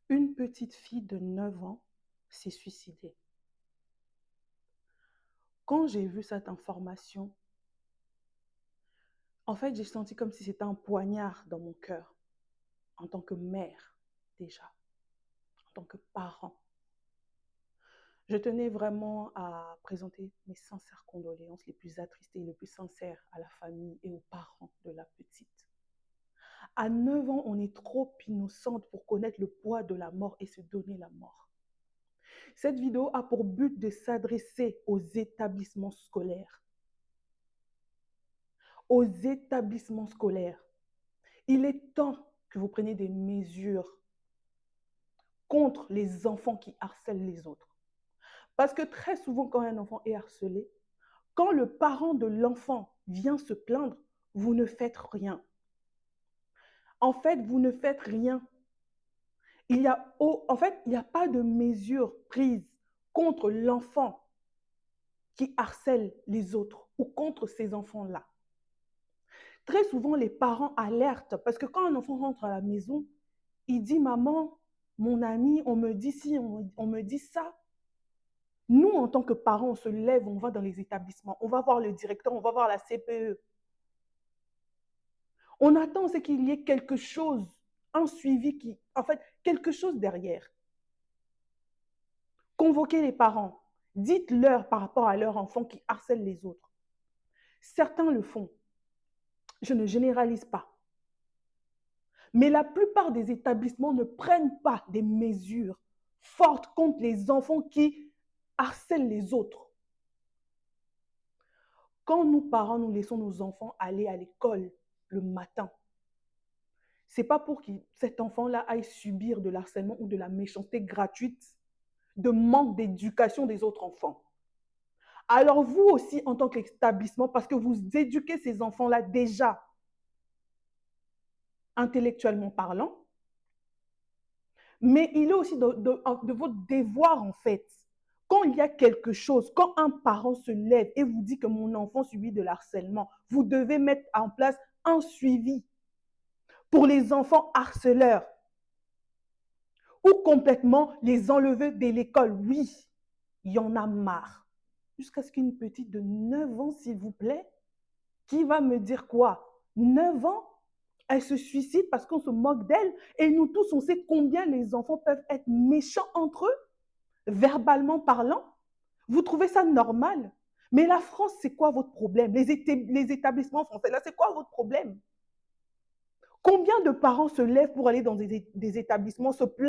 Une petite fille de 9 ans s'est suicidée. Quand j'ai vu cette information, en fait, j'ai senti comme si c'était un poignard dans mon cœur, en tant que mère déjà, en tant que parent. Je tenais vraiment à présenter mes sincères condoléances les plus attristées et les plus sincères à la famille et aux parents de la petite. À 9 ans, on est trop innocente pour connaître le poids de la mort et se donner la mort. Cette vidéo a pour but de s'adresser aux établissements scolaires. Aux établissements scolaires. Il est temps que vous preniez des mesures contre les enfants qui harcèlent les autres. Parce que très souvent, quand un enfant est harcelé, quand le parent de l'enfant vient se plaindre, vous ne faites rien. En fait, vous ne faites rien. Il n'y a pas de mesures prises contre l'enfant qui harcèle les autres ou contre ces enfants-là. Très souvent, les parents alertent parce que quand un enfant rentre à la maison, il dit « Maman, mon ami, on me dit ci, on me dit ça ». Nous, en tant que parents, on se lève, on va dans les établissements, on va voir le directeur, on va voir la CPE. On attend c'est qu'il y ait quelque chose, un suivi quelque chose derrière. Convoquez les parents, dites-leur par rapport à leur enfant qui harcèle les autres. Certains le font. Je ne généralise pas. Mais la plupart des établissements ne prennent pas des mesures fortes contre les enfants qui harcèlent les autres. Quand nous, parents, nous laissons nos enfants aller à l'école le matin, ce n'est pas pour que cet enfant-là aille subir de l'harcèlement ou de la méchanceté gratuite, de manque d'éducation des autres enfants. Alors vous aussi, en tant qu'établissement, parce que vous éduquez ces enfants-là déjà, intellectuellement parlant, mais il est aussi de votre devoir, en fait. Quand il y a quelque chose, quand un parent se lève et vous dit que mon enfant subit de l'harcèlement, vous devez mettre en place un suivi pour les enfants harceleurs ou complètement les enlever de l'école. Oui, il y en a marre. Jusqu'à ce qu'une petite de 9 ans, s'il vous plaît, qui va me dire quoi? 9 ans? Elle se suicide parce qu'on se moque d'elle et nous tous, on sait combien les enfants peuvent être méchants entre eux, verbalement parlant. Vous trouvez ça normal? Mais la France, c'est quoi votre problème? Les établissements français, là, c'est quoi votre problème? Combien de parents se lèvent pour aller dans des établissements se plaindre